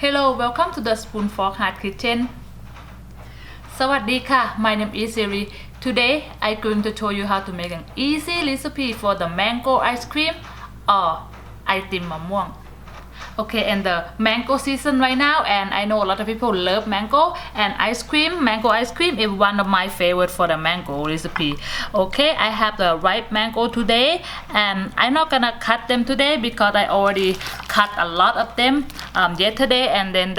Hello, welcome to the Spoon Fork Heart Kitchen. สวัสดีค่ะ My name is Siri. Today I'm going to show you how to make an easy recipe for the mango ice cream or ไอติมมะม่วง Okay, and the mango season right now, and I know a lot of people love mango and ice cream. Mango ice cream is one of my favorite for the mango recipe. Okay, I have the ripe mango today, and I'm not gonna cut them today because I already cut a lot of them yesterday, and then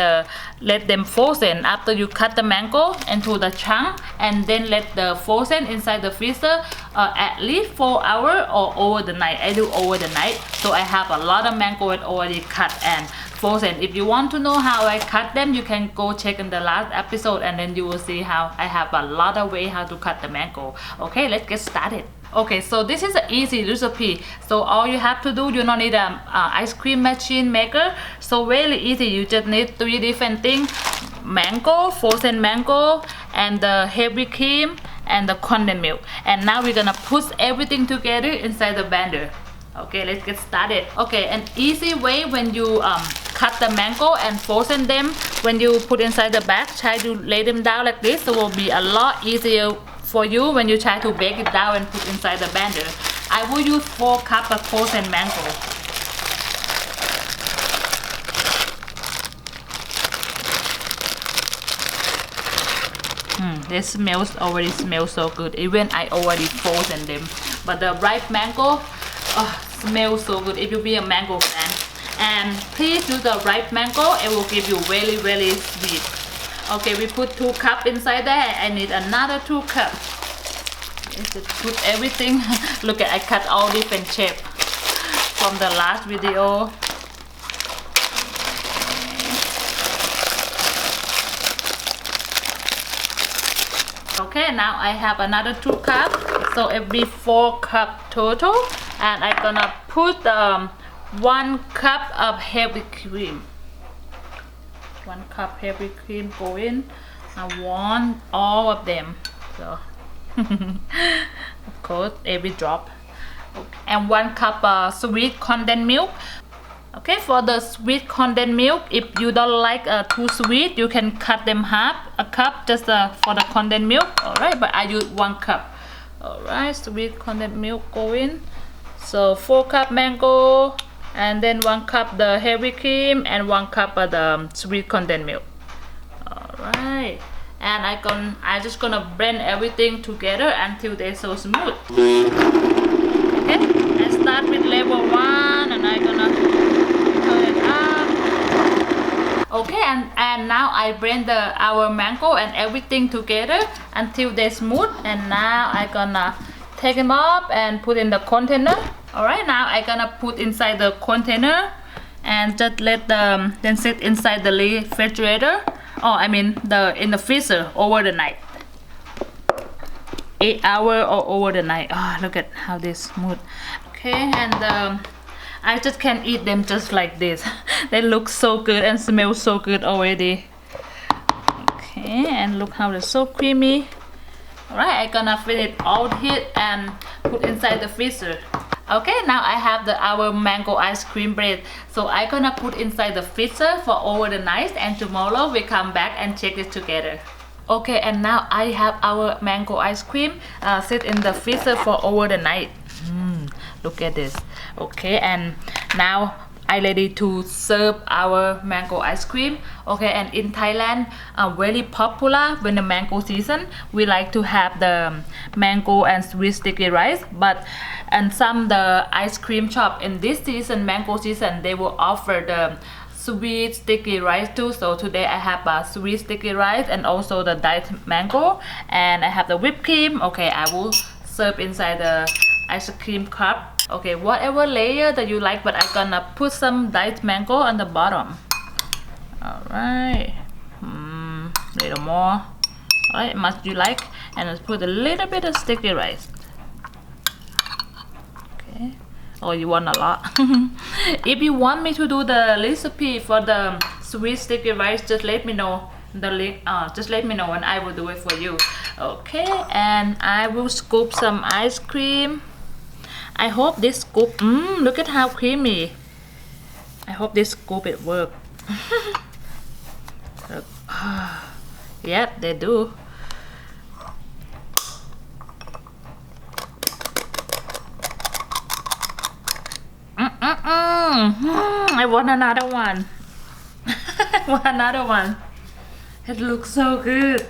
let them frozen. After you cut the mango into the chunk, and then let the frozen inside the freezer at least 4 hours or over the night. I do over the night, so I have a lot of mango already cut and frozen. If you want to know how I cut them, you can go check in the last episode, and then you will see how I have a lot of way how to cut the mango. Okay, let's get started. Okay, so this is an easy recipe. So all you have to do, you don't need a ice cream machine maker. So really easy. You just need 3 different things: mango, frozen mango, and the heavy cream and the condensed milk. And now we're gonna put everything together inside the blender. Okay, let's get started. Okay, an easy way when you cut the mango and frozen them, when you put inside the bag, try to lay them down like this. So it will be a lot easier for you when you try to bake it down and put inside the blender. I will use 4 cups of frozen mango. They already smell so good. Even I already frozen them. But the ripe mango smells so good if you be a mango fan. And please use the ripe mango. It will give you really sweet. Okay, we put 2 cups inside there. I need another 2 cups. Let's just put everything. Look at, I cut all different shapes from the last video. Okay, now I have another 2 cups. So it will be 4 cups total. And I'm gonna put 1 cup of heavy cream. 1 cup heavy cream go in. I want all of them. So of course every drop. Okay. And 1 cup sweet condensed milk. Okay, for the sweet condensed milk, if you don't like too sweet, you can cut them half a cup just for the condensed milk. Alright, but I use 1 cup. Alright, sweet condensed milk go in. So 4 cup mango, and then 1 cup the heavy cream, and 1 cup of the sweet condensed milk. Alright, and I just gonna blend everything together until they're so smooth. Okay, I start with level 1, and I'm gonna turn it up. Okay, and now I blend our mango and everything together until they're smooth. And now I'm gonna take them up and put in the container. Alright, now I'm gonna put inside the container and just let them then sit inside the refrigerator. Oh, I mean in the freezer over the night. 8 hours or over the night. Oh, look at how they smooth. Okay, and I just can eat them just like this. They look so good and smell so good already. Okay, and look how they're so creamy. Alright, I'm gonna finish all heat and put inside the freezer. Okay, now I have our mango ice cream bread. So I'm gonna put inside the freezer for over the night, and tomorrow we come back and check it together. Okay, and now I have our mango ice cream sit in the freezer for over the night. Look at this. Okay, and now I'm ready to serve our mango ice cream. Okay, and in Thailand, very popular when the mango season. We like to have the mango and sweet sticky rice. And the ice cream shop in this season, mango season, they will offer the sweet sticky rice too. So today I have sweet sticky rice and also the dried mango, and I have the whipped cream. Okay, I will serve inside the ice cream cup. Okay, whatever layer that you like, but I'm gonna put some dried mango on the bottom. Alright, little more. Alright, much you like, and let's put a little bit of sticky rice. Okay, oh, you want a lot. If you want me to do the recipe for the sweet sticky rice, just let me know just let me know and I will do it for you. Okay, and I will scoop some ice cream. I hope this scoop, look at how creamy. I hope this scoop it work. Yep, they do. I want another one. I want another one. It looks so good.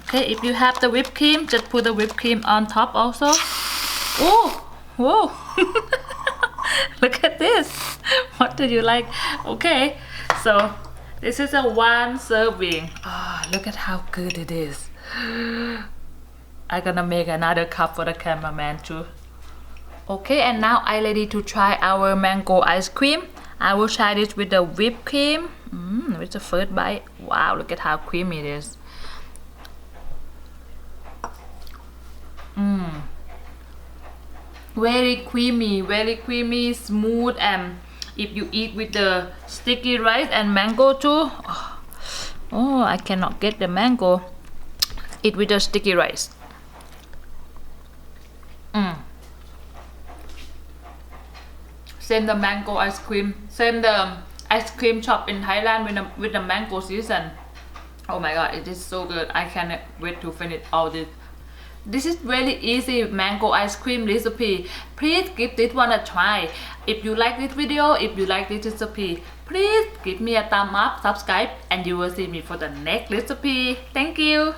Okay, if you have the whipped cream, just put the whipped cream on top also. Oh, whoa. Look at this. What do you like? Okay, so this is a one serving. Oh, look at how good it is. I'm gonna make another cup for the cameraman too. Okay, and now I'm ready to try our mango ice cream. I will try this with the whipped cream. With the first bite. Wow, look at how creamy it is. Very creamy, smooth, and if you eat with the sticky rice and mango too. Oh, I cannot get the mango. Eat with the sticky rice. Same the mango ice cream. Same the ice cream shop in Thailand with the mango season. Oh my god, it is so good. I cannot wait to finish all this. This is really easy mango ice cream recipe. Please give this one a try. If you like this video, if you like this recipe, please give me a thumb up, subscribe, and you will see me for the next recipe. Thank you.